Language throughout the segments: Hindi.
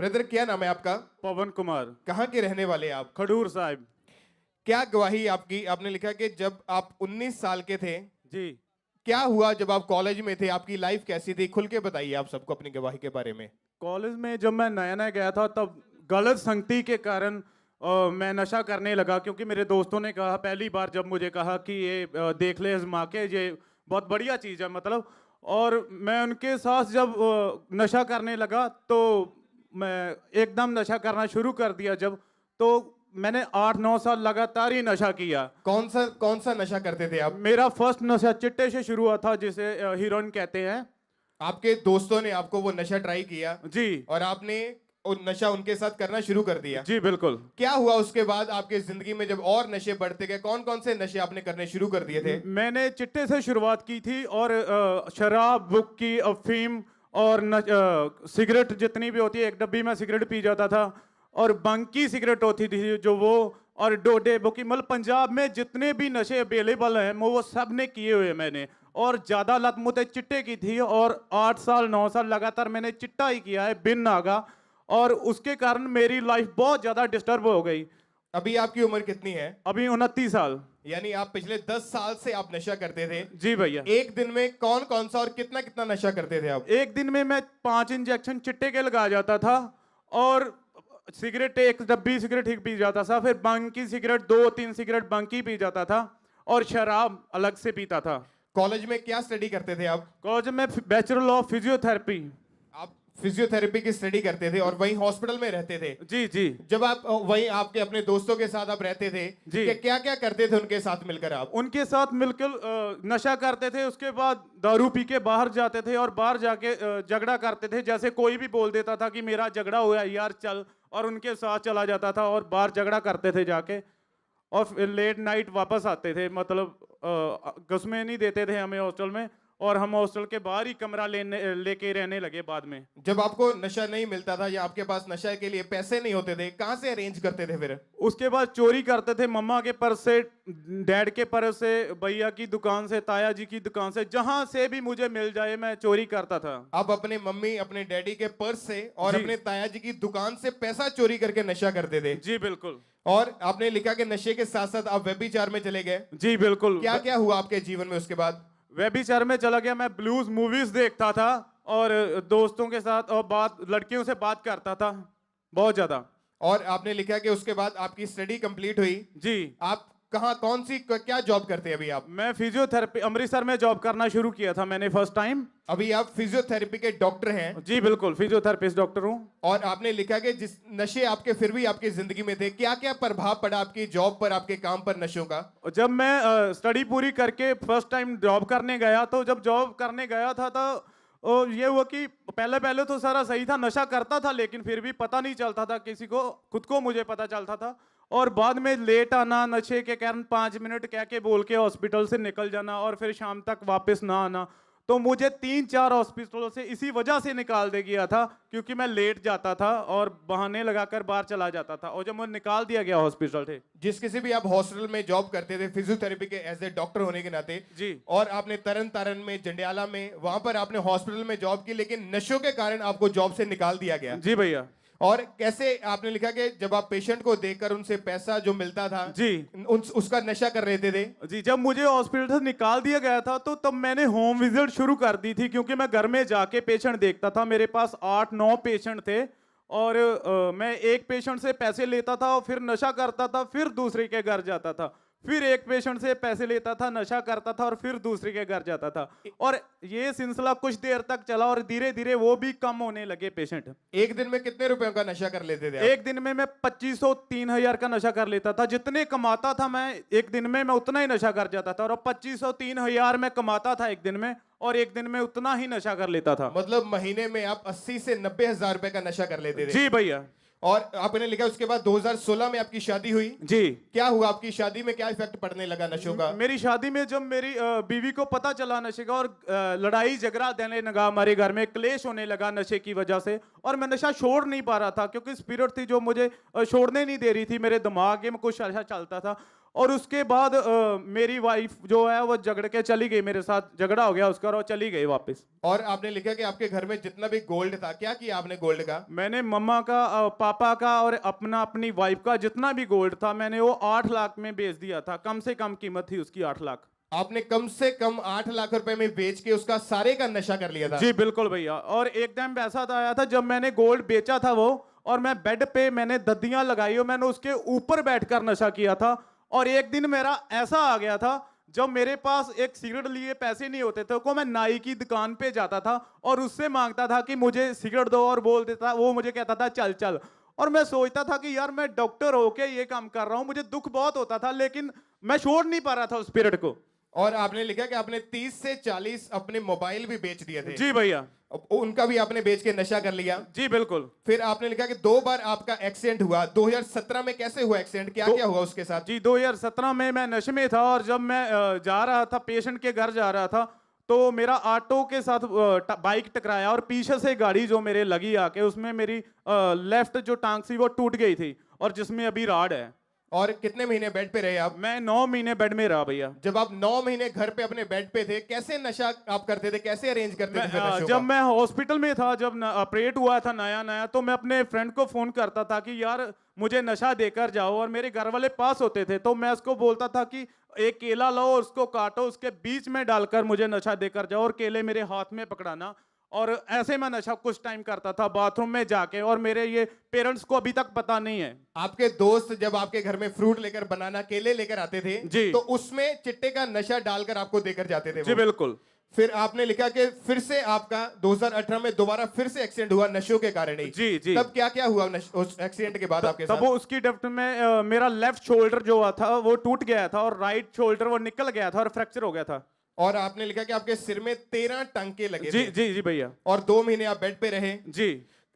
ब्रदर क्या नाम है आपका? पवन कुमार। कहाँ के रहने वाले हैं आप? खडूर साहिब। क्या गवाही आपकी? आपने लिखा कि जब आप 19 साल के थे, जी। क्या हुआ जब आप कॉलेज में थे? आपकी लाइफ कैसी थी? खुल के बताइए आप सबको अपनी गवाही के बारे में। कॉलेज में जब मैं नया नया गया था तब गलत संगति के कारण मैं नशा करने लगा, क्योंकि मेरे दोस्तों ने कहा, पहली बार जब मुझे कहा कि ये देख ले आजमा के, ये बहुत बढ़िया चीज़ है मतलब। और मैं उनके साथ जब नशा करने लगा तो मैं एकदम नशा करना शुरू कर दिया जब, तो मैंने 8-9 साल लगातार ही नशा किया। कौन सा नशा करते थे आप? मेरा फर्स्ट नशा चिट्टे से शुरू हुआ था, जिसे हीरोइन कहते हैं। आपके दोस्तों ने आपको वो नशा ट्राई किया जी। और आपने वो नशा उनके साथ करना शुरू कर दिया। जी बिल्कुल। क्या हुआ उसके बाद आपके जिंदगी में जब और नशे बढ़ते गए? कौन कौन से नशे आपने करने शुरू कर दिए थे? मैंने चिट्टे से शुरुआत की थी और शराब, बुक्की, अफीम और सिगरेट जितनी भी होती है, एक डब्बी में सिगरेट पी जाता था। और बंकी सिगरेट होती थी जो वो, और डोडे बुक्की, मतलब पंजाब में जितने भी नशे अवेलेबल हैं वो सब ने किए हुए मैंने। और ज़्यादा लत मुझे चिट्टे की थी और 8 साल 9 साल लगातार मैंने चिट्टा ही किया है बिन नागा। और उसके कारण मेरी लाइफ बहुत ज़्यादा डिस्टर्ब हो गई। अभी आपकी उम्र कितनी है? अभी 29 साल। यानी आप पिछले 10 साल से आप नशा करते थे। जी भैया। एक दिन में कौन कौन सा और कितना कितना नशा करते थे आप? एक दिन में मैं 5 इंजेक्शन चिट्टे के लगा जाता था, और सिगरेट एक डब्बी सिगरेट ठीक पी जाता था, फिर बंक की सिगरेट 2-3 सिगरेट बंक की पी जाता था, और शराब अलग से पीता था। कॉलेज में क्या स्टडी करते थे आप? कॉलेज में बैचलर ऑफ फिजियोथेरेपी। आप फिजियोथेरेपी की स्टडी करते थे और वहीं हॉस्पिटल में रहते थे। जी जी। जब आप वहीं आपके अपने दोस्तों के साथ आप रहते थे, जी। कि क्या क्या करते थे उनके साथ मिलकर आप? उनके साथ मिलकर नशा करते थे, उसके बाद दारू पी के बाहर जाते थे और बाहर जाके झगड़ा करते थे। जैसे कोई भी बोल देता था कि मेरा झगड़ा हुआ यार चल, और उनके साथ चला जाता था और बाहर झगड़ा करते थे जाके, और फिर लेट नाइट वापस आते थे। मतलब कसमें नहीं देते थे हमें हॉस्टल में, और हम हॉस्टल के बाहर ही कमरा लेके रहने लगे बाद में। जब आपको नशा नहीं मिलता था या आपके पास नशा के लिए पैसे नहीं होते थे, कहाँ से अरेंज करते थे फिर? उसके बाद चोरी करते थे, मम्मा के पर्स से, डैड के पर्स से, भैया की दुकान से, ताया जी की दुकान से, जहां से भी मुझे मिल जाए मैं चोरी करता था। आप अपने मम्मी अपने डैडी के पर्स से और जी। अपने ताया जी की दुकान से पैसा चोरी करके नशा करते थे। जी बिल्कुल। और आपने लिखा कि नशे के साथ साथ आप व्यभिचार में चले गए। जी बिल्कुल। क्या क्या हुआ आपके जीवन में उसके बाद? व्यभिचार में चला गया, मैं ब्लूज मूवीज देखता था और दोस्तों के साथ और लड़कियों से बात करता था बहुत ज्यादा। और आपने लिखा कि उसके बाद आपकी स्टडी कंप्लीट हुई। जी। आप कहाँ क्या जॉब करते हैं अभी आप? मैं फिजियोथेरेपी अमृतसर में जॉब करना शुरू किया था मैंने फर्स्ट टाइम। अभी आप फिजियोथेरेपी के डॉक्टर हैं। जी बिल्कुल, फिजियोथेरेपिस्ट डॉक्टर हूँ। और आपने लिखा कि जिस नशे आपके फिर भी आपकी जिंदगी में थे, क्या क्या प्रभाव पड़ा आपकी जॉब पर, आपके काम पर नशों का? जब मैं स्टडी पूरी करके फर्स्ट टाइम जॉब करने गया, तो जब जॉब करने गया था तो ये हुआ कि पहले पहले तो सारा सही था, नशा करता था लेकिन फिर भी पता नहीं चलता था किसी को, खुद को मुझे पता चलता था। और बाद में लेट आना, नशे के कारण 5 मिनट कह के बोल के हॉस्पिटल से निकल जाना, और फिर शाम तक वापस ना आना। तो मुझे 3-4 हॉस्पिटलों से इसी वजह से निकाल दे गया था, क्योंकि मैं लेट जाता था और बहाने लगाकर बाहर चला जाता था, और जब मुझे निकाल दिया गया हॉस्पिटल से। जिस किसी भी आप हॉस्पिटल में जॉब करते थे फिजियोथेरेपी के एज ए डॉक्टर होने के नाते जी। और आपने तरन तारण में, जंडियाला में, वहां पर आपने हॉस्पिटल में जॉब की, लेकिन नशों के कारण आपको जॉब से निकाल दिया गया। जी भैया। और कैसे? आपने लिखा कि जब आप पेशेंट को देखकर उनसे पैसा जो मिलता था, जी। उसका नशा कर लेते थे। जी, जब मुझे हॉस्पिटल से निकाल दिया गया था तो तब मैंने होम विजिट शुरू कर दी थी, क्योंकि मैं घर में जाके पेशेंट देखता था। मेरे पास 8-9 पेशेंट थे, और मैं एक पेशेंट से पैसे लेता था और फिर नशा करता था, फिर दूसरे के घर जाता था, फिर एक पेशेंट से पैसे लेता था, नशा करता था, और फिर दूसरे के घर जाता था। और ये सिलसिला कुछ देर तक चला, और धीरे धीरे वो भी कम होने लगे पेशेंट। एक दिन में कितने रुपयों का नशा कर लेते थे आप? एक दिन में मैं 2500-3000 का नशा कर लेता था। जितने कमाता था मैं एक दिन में, मैं उतना ही नशा कर जाता था। और 2500-3000 में कमाता था एक दिन में, और एक दिन में उतना ही नशा कर लेता था। मतलब महीने में आप 80 से 90 हजार रुपए का नशा कर लेते थे। जी भैया। और आपने लिखा उसके बाद 2016 में आपकी शादी हुई। जी। क्या हुआ आपकी शादी में? क्या इफेक्ट पड़ने लगा नशों का? मेरी शादी में जब मेरी बीवी को पता चला नशे का, और लड़ाई झगड़ा देने लगा, हमारे घर में क्लेश होने लगा नशे की वजह से, और मैं नशा छोड़ नहीं पा रहा था, क्योंकि स्पिरिट थी जो मुझे छोड़ने नहीं दे रही थी, मेरे दिमाग में कुछ ऐसा चलता था। और उसके बाद मेरी वाइफ जो है वो झगड़ के चली गई, मेरे साथ झगड़ा हो गया उसका और वो चली गई वापस। और आपने लिखा कि आपके घर में जितना भी गोल्ड था, क्या किया आपने गोल्ड का? मैंने मम्मा का पापा का और अपनी वाइफ का जितना भी गोल्ड था मैंने वो 8 लाख में बेच दिया था। कम से कम कीमत थी उसकी 8 लाख। आपने कम से कम 8 लाख रुपए में बेच के उसका सारे का नशा कर लिया था? जी बिल्कुल भैया। और एक टाइम ऐसा था आया था जब मैंने गोल्ड बेचा था वो, और मैं बेड पे मैंने दद्दियां लगाई और मैंने उसके ऊपर बैठकर नशा किया था। और एक दिन मेरा ऐसा आ गया था जब मेरे पास एक सिगरेट लिए पैसे नहीं होते थे, को मैं नाई की दुकान पे जाता था और उससे मांगता था कि मुझे सिगरेट दो, और बोल देता, वो मुझे कहता था चल चल। और मैं सोचता था कि यार मैं डॉक्टर होके ये काम कर रहा हूं, मुझे दुख बहुत होता था लेकिन मैं छोड़ नहीं पा रहा था उस पीरियड को। और आपने लिखा कि आपने 30 से 40 अपने मोबाइल भी बेच दिए थे? जी भैया। अब उनका भी आपने बेच के नशा कर लिया? जी बिल्कुल। फिर आपने लिखा कि 2 बार आपका एक्सीडेंट हुआ। 2017 में कैसे हुआ एक्सीडेंट, क्या क्या हुआ उसके साथ? जी 2017 में मैं नशे में था और जब मैं जा रहा था पेशेंट के घर जा रहा था तो मेरा ऑटो के साथ बाइक टकराया और पीछे से गाड़ी जो मेरे लगी आके उसमें मेरी लेफ्ट जो टांग थी वो टूट गई थी और जिसमें अभी राड है। और कितने महीने बेड पे रहे आप? मैं 9 महीने बेड में रहा भैया। जब आप 9 महीने घर पे अपने बेड पे थे, कैसे नशा आप करते थे, कैसे अरेंज करते थे फिर नशों जब का? मैं हॉस्पिटल में था, जब ऑपरेट हुआ था नया नया, तो मैं अपने फ्रेंड को फोन करता था कि यार मुझे नशा देकर जाओ, और मेरे घर वाले पास होते थे तो मैं उसको बोलता था कि एक केला लो और उसको काटो, उसके बीच में डालकर मुझे नशा देकर जाओ और केले मेरे हाथ में पकड़ाना। और ऐसे मैं नशा कुछ टाइम करता था बाथरूम में जाके, और मेरे ये पेरेंट्स को अभी तक पता नहीं है। आपके दोस्त जब आपके घर में फ्रूट लेकर, बनाना, केले लेकर आते थे जी। तो उसमें चिट्टे का नशा डालकर आपको देकर जाते थे जी वो? बिल्कुल। फिर आपने लिखा कि फिर से आपका 2018 में दोबारा फिर से एक्सीडेंट हुआ नशों के कारण ही। जी जी। तब क्या क्या हुआ उस एक्सीडेंट के बाद आपके तब साथ? वो उसकी डेप्थ में मेरा लेफ्ट शोल्डर जो था वो टूट गया था और राइट शोल्डर वो निकल गया था और फ्रैक्चर हो गया था। और आपने लिखा कि आपके सिर में 13 टांके लगे जी थे। जी जी भैया। और 2 महीने आप बेड पे रहे। जी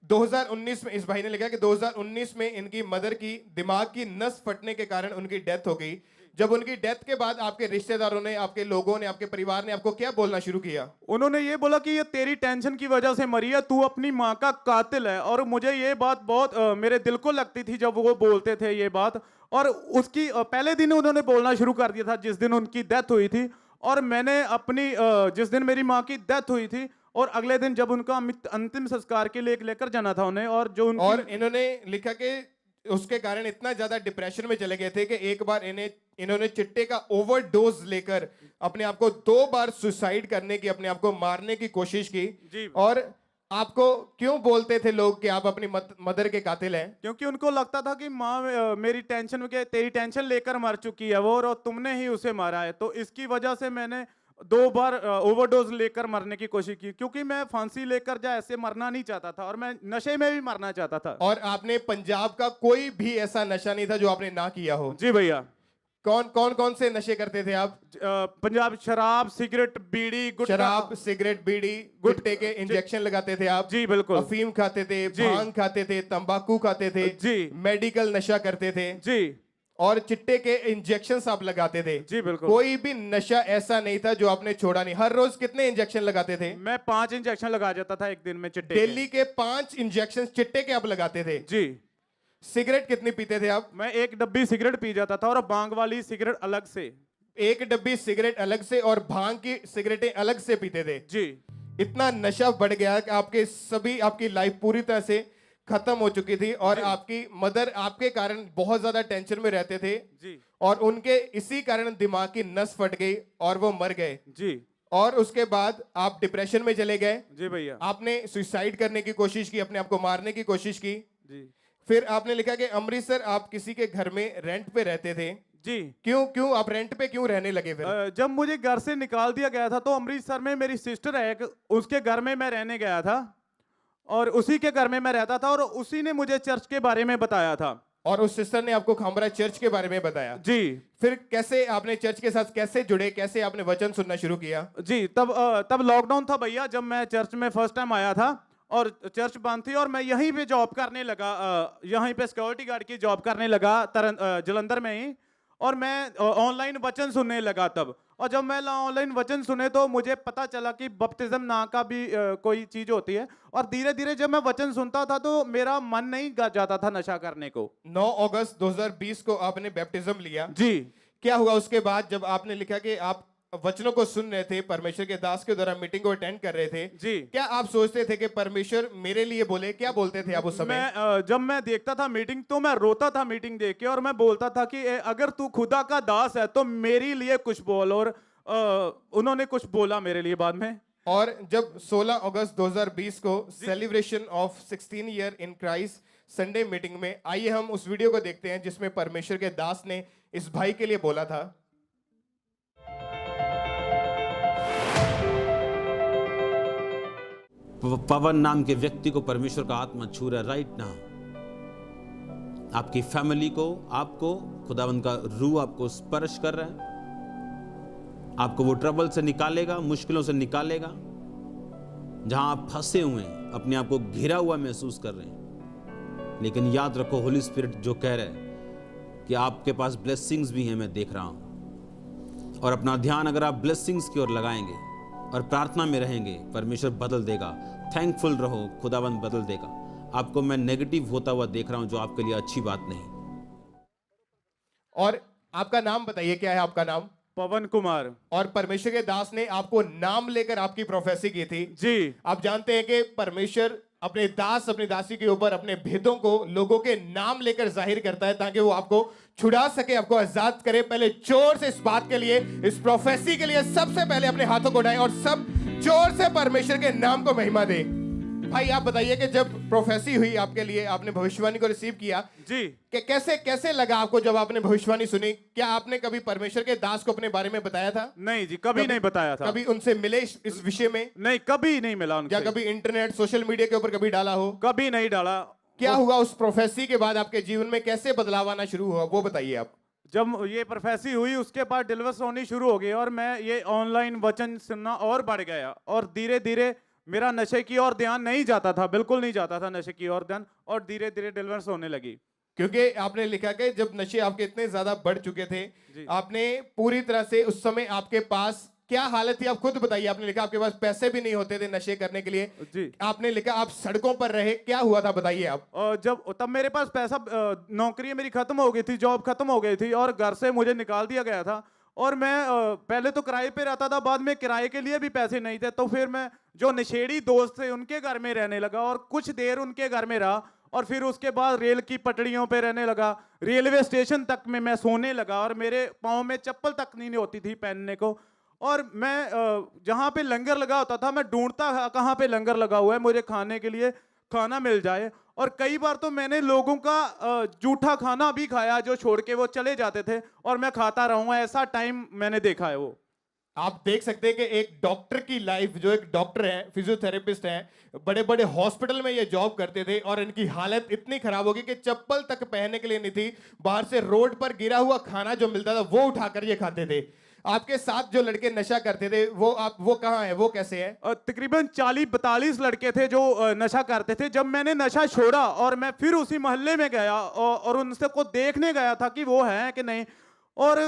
2019 में इस भाई ने लिखा कि 2019 में इनकी मदर की दिमाग की नस फटने के कारण उनकी डेथ हो गई। जब उनकी डेथ के बाद आपके रिश्तेदारों ने, आपके लोगों ने, आपके परिवार ने आपको क्या बोलना शुरू किया? उन्होंने ये बोला कि ये तेरी टेंशन की वजह से मरी है, तू अपनी माँ का कातिल है। और मुझे ये बात बहुत मेरे दिल को लगती थी जब वो बोलते थे ये बात। और उसकी पहले दिन उन्होंने बोलना शुरू कर दिया था जिस दिन उनकी डेथ हुई थी। और मैंने अपनी जिस दिन मेरी माँ की डेथ हुई थी और अगले दिन जब उनका अंतिम संस्कार के लिए लेकर जाना था उन्हें, और जो उनकी और इन्होंने लिखा कि उसके कारण इतना ज्यादा डिप्रेशन में चले गए थे कि एक बार इन्होंने चिट्टे का ओवरडोज लेकर अपने आप को 2 बार सुसाइड करने की, अपने आप को मारने की कोशिश की। जी। और आपको क्यों बोलते थे लोग कि आप अपनी मदर के कातिल हैं? क्योंकि उनको लगता था कि माँ मेरी टेंशन में, तेरी टेंशन लेकर मर चुकी है वो, और तुमने ही उसे मारा है। तो इसकी वजह से मैंने 2 बार ओवरडोज लेकर मरने की कोशिश की, क्योंकि मैं फांसी लेकर जा ऐसे मरना नहीं चाहता था और मैं नशे में भी मरना चाहता था। और आपने पंजाब का कोई भी ऐसा नशा नहीं था जो आपने ना किया हो? जी भैया। कौन से नशे करते थे आप? पंजाब शराब, सिगरेट, बीड़ी, गुटखा। शराब, सिगरेट, बीड़ी, गुट्टे के इंजेक्शन लगाते थे आप? जी बिल्कुल। अफीम खाते थे, जी। भांग खाते थे, तंबाकू खाते थे, जी। मेडिकल नशा करते थे, जी और चिट्टे के इंजेक्शन आप लगाते थे? जी बिल्कुल। कोई भी नशा ऐसा नहीं था जो आपने छोड़ा नहीं। हर रोज कितने इंजेक्शन लगाते थे? मैं 5 इंजेक्शन लगा जाता था एक दिन में चिट्टे के। डेली के 5 इंजेक्शन चिट्टे के आप लगाते थे? जी। सिगरेट कितनी पीते थे आप? मैं 1 डब्बी सिगरेट पी जाता था और भांग वाली सिगरेट अलग से। 1 डब्बी सिगरेट अलग से और भांग की सिगरेटें अलग से पीते थे? जी। इतना नशा बढ़ गया कि आपकी लाइफ पूरी तरह से खत्म हो चुकी थी, और आपकी मदर आपके कारण बहुत ज्यादा टेंशन में रहते थे। जी। और उनके इसी कारण दिमाग की नस फट गई और वो मर गए। जी। और उसके बाद आप डिप्रेशन में चले गए। जी भैया। आपने सुसाइड करने की कोशिश की, अपने आप को मारने की कोशिश की। जी। फिर आपने लिखा कि अमृतसर आप किसी के घर में रेंट पे रहते थे। जी। क्यों आप रेंट पे क्यों रहने लगे फिर? जब मुझे घर से निकाल दिया गया था तो अमृतसर में मेरी सिस्टर है एक, उसके घर में मैं रहने गया था और उसी के घर में मैं रहता था और उसी ने मुझे चर्च के बारे में बताया था। और उस सिस्टर ने आपको खामरा चर्च के बारे में बताया? जी। फिर कैसे आपने चर्च के साथ कैसे जुड़े, कैसे आपने वचन सुनना शुरू किया? जी तब लॉकडाउन था भैया, जब मैं चर्च में फर्स्ट टाइम आया था और चर्च बंद थी और मैं यहीं पे जॉब करने लगा, यहीं पे सिक्योरिटी गार्ड की जॉब करने लगा जलंधर में ही। और मैं ऑनलाइन वचन सुनने लगा तब, और जब मैं ऑनलाइन वचन सुने तो मुझे पता चला कि बपतिस्म नाम का भी कोई चीज होती है। और धीरे धीरे जब मैं वचन सुनता था तो मेरा मन नहीं जाता था नशा करने को। 9 अगस्त 2020 को आपने बैप्टिज्म लिया। जी। क्या हुआ उसके बाद जब आपने लिखा कि आप वचनों को सुन रहे थे, परमेश्वर के दास के द्वारा मीटिंग को अटेंड कर रहे थे, जी। क्या आप सोचते थे कि परमेश्वर मेरे लिए बोले? क्या बोलते थे आप उस समय? जब मैं देखता था मीटिंग तो मैं रोता था मीटिंग देख के, और मैं बोलता था कि अगर तू खुदा का दास है तो मेरे लिए कुछ बोल। और उन्होंने कुछ बोला मेरे लिए बाद में। और जब 16 अगस्त 2020 को celebration of 16 year in Christ Sunday meeting में, आइए हम उस वीडियो को देखते हैं जिसमें परमेश्वर के दास ने इस भाई के लिए बोला था। पवन नाम के व्यक्ति को परमेश्वर का आत्मा छू रहा है राइट नाउ। आपकी फैमिली को, आपको खुदावंद का रूह आपको स्पर्श कर रहा है। आपको वो ट्रबल से निकालेगा, मुश्किलों से निकालेगा। जहां आप फंसे हुए हैं, अपने आप को घिरा हुआ महसूस कर रहे हैं, लेकिन याद रखो होली स्पिरिट जो कह रहा है कि आपके पास ब्लेसिंग्स भी हैं, मैं देख रहा हूं। और अपना ध्यान अगर आप ब्लेसिंग्स की ओर लगाएंगे और प्रार्थना में रहेंगे, परमेश्वर बदल देगा। थैंकफुल रहो, खुदावंद बदल देगा। आपको मैं नेगेटिव होता हुआ देख रहा हूं, जो आपके लिए अच्छी बात नहीं। और आपका नाम बताइए, क्या है आपका नाम? पवन कुमार। और परमेश्वर के दास ने आपको नाम लेकर आपकी प्रोफेसी की थी। जी। आप जानते हैं कि परमेश्वर अपने दास, अपनी दासी के ऊपर अपने भेदों को लोगों के नाम लेकर जाहिर करता है, ताकि वो आपको छुड़ा सके, आपको आजाद करे। पहले जोर से इस बात के लिए, इस प्रोफेसी के लिए सबसे पहले अपने हाथों को उठाएं और सब जोर से परमेश्वर के नाम को महिमा दे। भाई आप बताइए कि जब प्रोफेसी हुई आपके लिए, आपने भविष्यवाणी को रिसीव किया जी, कि कैसे लगा आपको जब आपने भविष्यवाणी सुनी? क्या आपने कभी परमेश्वर के दास को अपने बारे में बताया था? नहीं जी, कभी नहीं बताया था। कभी उनसे मिले इस विषय में? नहीं, कभी नहीं मिला उनसे। या कभी इंटरनेट, सोशल मीडिया के ऊपर कभी डाला हो? कभी नहीं डाला। क्या हुआ उस प्रोफेसी के बाद आपके जीवन में, कैसे बदलाव आना शुरू हुआ, वो बताइए आप। जब ये प्रोफेसी हुई उसके बाद डिलीवर्स होनी शुरू हो गई, और मैं ये ऑनलाइन वचन सुनना और बढ़ गया, और धीरे धीरे मेरा नशे की ओर ध्यान नहीं जाता था, बिल्कुल नहीं जाता था नशे की ओर ध्यान, और धीरे धीरे डिलीवर्स होने लगी। क्योंकि आपने लिखा कि जब नशे आपके इतने ज्यादा बढ़ चुके थे, आपने पूरी तरह से, उस समय आपके पास क्या हालत थी आप खुद बताइए। आपने लिखा आपके पास पैसे भी नहीं होते थे नशे करने के लिए जी। आपने लिखा आप सड़कों पर रहे, क्या हुआ था बताइए आप। तब मेरे पास पैसा, नौकरी मेरी खत्म हो गई थी, जॉब खत्म हो गई थी, और घर से मुझे निकाल दिया गया था। और मैं पहले तो किराए पे रहता था, बाद में किराए के लिए भी पैसे नहीं थे, तो फिर मैं जो नशेड़ी दोस्त थे उनके घर में रहने लगा, और कुछ देर उनके घर में रहा, और फिर उसके बाद रेल की पटरियों पे रहने लगा, रेलवे स्टेशन तक में मैं सोने लगा, और मेरे पाँव में चप्पल तक नहीं होती थी पहनने को। और मैं जहाँ पे लंगर लगा होता था, मैं ढूंढता कहाँ पे लंगर लगा हुआ है, मुझे खाने के लिए खाना मिल जाए। और कई बार तो मैंने लोगों का जूठा खाना भी खाया, जो छोड़ के वो चले जाते थे, और मैं खाता रहूँगा, ऐसा टाइम मैंने देखा है। वो आप देख सकते हैं कि एक डॉक्टर की लाइफ, जो एक डॉक्टर है, फिजियोथेरेपिस्ट है, बड़े बड़े हॉस्पिटल में ये जॉब करते थे, और इनकी हालत इतनी खराब हो गई कि चप्पल तक पहनने के लिए नहीं थी, बाहर से रोड पर गिरा हुआ खाना जो मिलता था वो उठाकर ये खाते थे। आपके साथ जो लड़के नशा करते थे वो कहाँ है, वो कैसे है? तकरीबन 40-42 लड़के थे जो नशा करते थे। जब मैंने नशा छोड़ा और मैं फिर उसी मोहल्ले में गया, और उनसे को देखने गया था कि वो है कि नहीं, और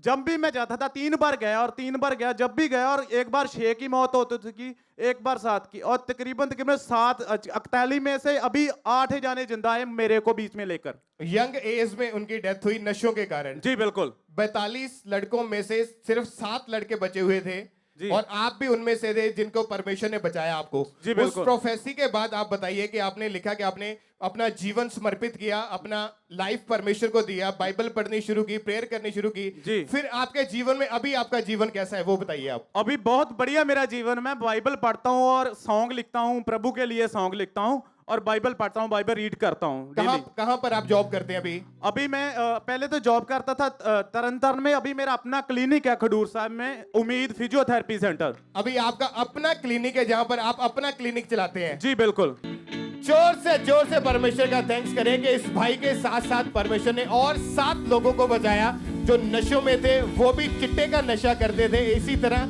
जब भी मैं जाता था 3 बार गया, और 3 बार गया, जब भी गया, और एक बार 6 की मौत होती थी, एक बार 7 की, और तकरीबन 7 41 में से अभी 8 जाने जिंदा है मेरे को बीच में लेकर। यंग एज में उनकी डेथ हुई नशों के कारण। जी बिल्कुल। 42 लड़कों में से सिर्फ 7 लड़के बचे हुए थे, और आप भी उनमें से थे जिनको परमेश्वर ने बचाया आपको। जी उस प्रोफेसी के बाद आप बताइए कि आपने लिखा कि आपने अपना जीवन समर्पित किया, अपना लाइफ परमेश्वर को दिया, बाइबल पढ़नी शुरू की, प्रेयर करनी शुरू की। फिर आपके जीवन में अभी आपका जीवन कैसा है वो बताइए आप। अभी बहुत बढ़िया मेरा जीवन, मैं बाइबल पढ़ता हूँ और सॉन्ग लिखता हूँ, प्रभु के लिए सॉन्ग लिखता हूँ, और बाइबल पढ़ता हूँ, बाइबल रीड करता हूँ। कहाँ पर आप जॉब करते हैं अभी? अभी मैं पहले तो जॉब करता था तरन में, अभी मेरा अपना क्लिनिक है खडूर साहब में, उम्मीद फिजियोथेरेपी सेंटर। अभी आपका अपना क्लिनिक है जहां पर आप अपना क्लिनिक चलाते हैं? जी बिल्कुल। जोर से परमेश्वर का थैंक्स करें कि इस भाई के साथ साथ परमेश्वर ने और 7 लोगों को बचाया जो नशों में थे, वो भी चिट्टे का नशा करते थे। इसी तरह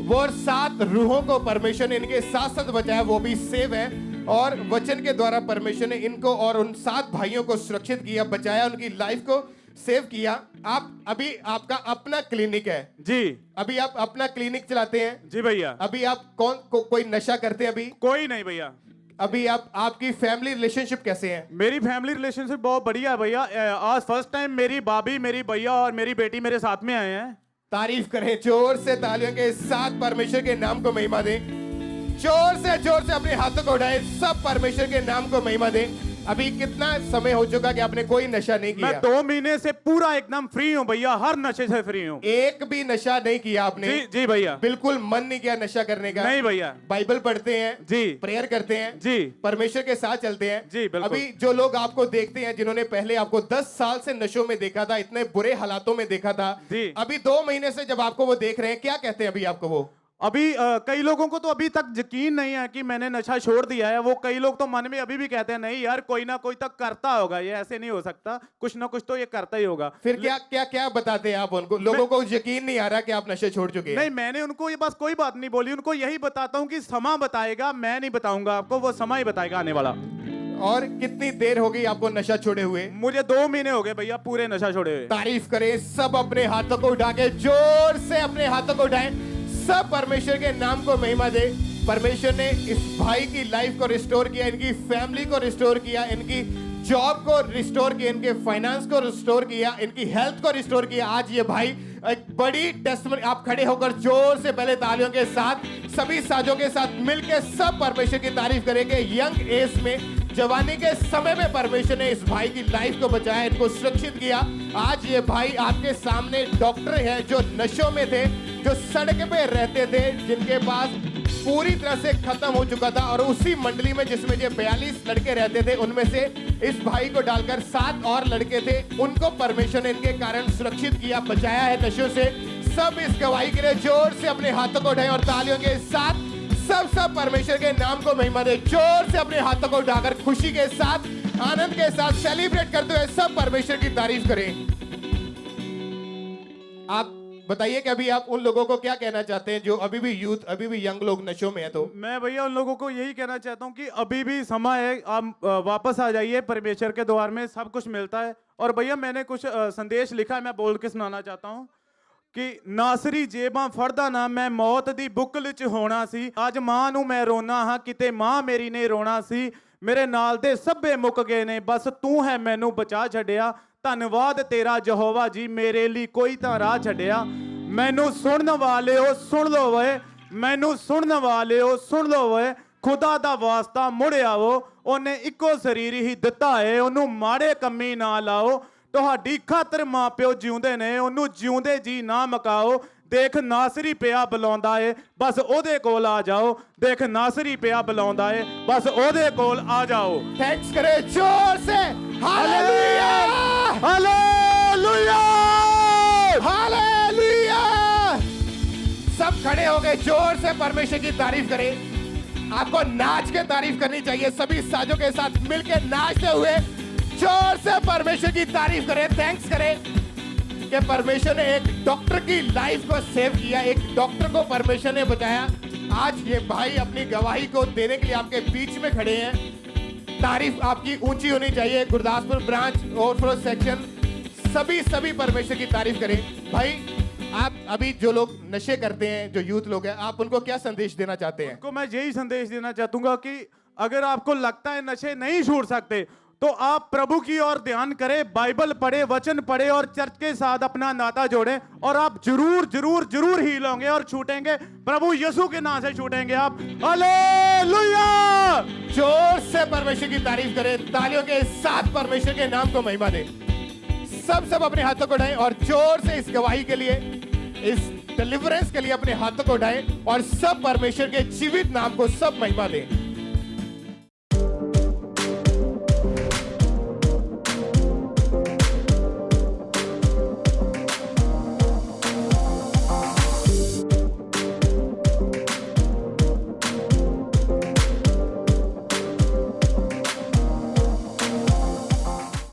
वो 7 रूहों को परमेश्वर ने इनके साथ साथ बचाया, वो भी सेव है, और वचन के द्वारा परमेश्वर ने इनको और उन 7 भाइयों को सुरक्षित किया, बचाया, उनकी लाइफ को सेव किया। आप अभी आपका अपना क्लिनिक है? जी। अभी आप अपना क्लिनिक चलाते हैं? जी भैया। अभी आप कोई नशा करते हैं अभी? कोई नहीं भैया। अभी आपकी फैमिली रिलेशनशिप कैसे है? मेरी फैमिली रिलेशनशिप बहुत बढ़िया है भैया। आज फर्स्ट टाइम मेरी भाभी, मेरी भैया और मेरी बेटी मेरे साथ में आए हैं। तारीफ करें जोर से, तालियों के साथ परमेश्वर के नाम को महिमा दें। जोर से अपने हाथों को उठाएं, सब परमेश्वर के नाम को महिमा दें। अभी कितना समय हो चुका कि आपने कोई नशा नहीं किया? मैं 2 महीने से पूरा एकदम फ्री हूँ भैया, हर नशे से फ्री हूँ। एक भी नशा नहीं किया आपने? जी जी भैया। बिल्कुल मन नहीं किया नशा करने का? नहीं भैया। बाइबल पढ़ते हैं जी। प्रेयर करते हैं जी। परमेश्वर के साथ चलते हैं जी, बिल्कुल। अभी जो लोग आपको देखते हैं, जिन्होंने पहले आपको 10 साल से नशों में देखा था, इतने बुरे हालातों में देखा था, जी। अभी 2 महीने से जब आपको वो देख रहे हैं, क्या कहते हैं अभी आपको वो? अभी कई लोगों को तो अभी तक यकीन नहीं है कि मैंने नशा छोड़ दिया है। वो कई लोग तो मन में अभी भी कहते हैं नहीं यार, कोई ना कोई तक करता होगा, ये ऐसे नहीं हो सकता, कुछ ना कुछ तो ये करता ही होगा। फिर क्या बताते हैं आप उनको? लोगों को यकीन नहीं आ रहा कि आप नशे छोड़ चुके हैं। नहीं, मैंने उनको ये बस कोई बात नहीं बोली, उनको यही बताता हूँ कि समा बताएगा, मैं नहीं बताऊंगा आपको, वो समा ही बताएगा आने वाला। और कितनी देर हो गई आपको नशा छोड़े हुए? मुझे 2 महीने हो गए भैया पूरे नशा छोड़े हुए। तारीफ करें सब अपने हाथों को उठा के, जोर से अपने हाथों को उठाएं, सब परमेश्वर के नाम को महिमा दे। परमेश्वर ने इस भाई की लाइफ को रिस्टोर किया, इनकी फैमिली को रिस्टोर किया, इनकी जॉब को रिस्टोर किया, इनके फाइनेंस को रिस्टोर किया, इनकी हेल्थ को रिस्टोर किया। आज ये भाई एक बड़ी टेस्टमनी, आप खड़े होकर जोर से पहले तालियों के साथ, सभी साजों के साथ मिलकर सब परमेश्वर की तारीफ करेंगे। यंग एज में, जवानी के समय में परमेश्वर ने इस भाई की लाइफ को बचाया, इनको सुरक्षित किया। आज ये भाई आपके सामने डॉक्टर है जो नशों में थे, जो सड़क पे रहते थे, जिनके पास पूरी तरह से खत्म हो चुका था, और उसी मंडली में जिसमें ये 42 लड़के रहते थे, उनमें से इस भाई को डालकर 7 और लड़के थे, उनको परमेश्वर ने इनके कारण सुरक्षित किया, बचाया है नशों से। सब इस गवाही के लिए जोर से अपने हाथों को उठाएं और तालियों के साथ सब परमेश्वर के नाम को महिमा दे। जोर से अपने हाथों को उठाकर खुशी के साथ, आनंद के साथ सेलिब्रेट करते हुए सब परमेश्वर की तारीफ करें। आप बताइए कि अभी आप उन लोगों को क्या कहना चाहते हैं जो अभी भी यूथ, अभी भी यंग लोग नशों में है? तो मैं भैया उन लोगों को यही कहना चाहता हूँ कि अभी भी समय है, आप वापस आ जाइए, परमेश्वर के द्वार में सब कुछ मिलता है। और भैया मैंने कुछ संदेश लिखा है, मैं बोल के सुनाना चाहता हूँ कि नासरी जेबां फड़दा ना मैं मौत दी बुकल च होना सी, आज मां नू मैं रोना हाँ किते मां मेरी ने रोना सी, मेरे नाल दे सभे मुक गए ने बस तू है मैनू बचा छड़िया, धन्नवाद तेरा यहोवा जी मेरे लिए कोई तां राह छड़िया। मैनू सुनन वालेओ सुन लो वे, मैनू सुनन वालेओ सुन लो वे, खुदा दा वास्ता मुड़ आवो, ओने इक्को शरीर ही दिता है, ओनू माड़े कम्मी ना लाओ, ਤੁਹਾਡੀ ਖਾਤਰ ਮਾਂ ਪਿਓ ਜਿਉਂਦੇ ਨੇ, ਉਹਨੂੰ ਜਿਉਂਦੇ ਜੀ ਨਾ ਮਕਾਓ, ਦੇਖ ਨਾਸਰੀ ਪਿਆ ਬੁਲਾਉਂਦਾ ਏ ਬਸ ਉਹਦੇ ਕੋਲ ਆ ਜਾਓ, ਦੇਖ ਨਾਸਰੀ ਪਿਆ ਬੁਲਾਉਂਦਾ ਏ ਬਸ ਉਹਦੇ ਕੋਲ ਆ ਜਾਓ। थैंक्स करें जोर से, हालेलुया हालेलुया हालेलुया। सब खड़े हो गए, जोर से परमेश्वर की तारीफ करें। आपको नाच के तारीफ करनी चाहिए, सभी साजों के साथ मिलकर नाचते हुए जोर से परमेश्वर की तारीफ करें। थैंक्स करें कि परमेश्वर ने एक डॉक्टर की लाइफ को सेव किया, एक डॉक्टर को परमेश्वर ने बचाया। आज ये भाई अपनी गवाही को देने के लिए आपके बीच में खड़े हैं। तारीफ आपकी ऊंची होनी चाहिए। गुरदासपुर ब्रांच ओवरफ्लो सेक्शन सभी परमेश्वर की तारीफ करें। भाई आप अभी जो लोग नशे करते हैं, जो यूथ लोग हैं, आप उनको क्या संदेश देना चाहते हैं? उनको मैं यही संदेश देना चाहूंगा कि अगर आपको लगता है नशे नहीं छोड़ सकते तो आप प्रभु की ओर ध्यान करें, बाइबल पढ़े, वचन पढ़े और चर्च के साथ अपना नाता जोड़ें, और आप जरूर जरूर जरूर हील होंगे और छूटेंगे। प्रभु यीशु के नाम से छूटेंगे आप। हालेलुया। जोर से परमेश्वर की तारीफ करें, तालियों के साथ परमेश्वर के नाम को महिमा दें। सब अपने हाथों को उठाएं और जोर से इस गवाही के लिए, इस डिलीवरेंस के लिए अपने हाथों को उठाएं और सब परमेश्वर के जीवित नाम को सब महिमा दें।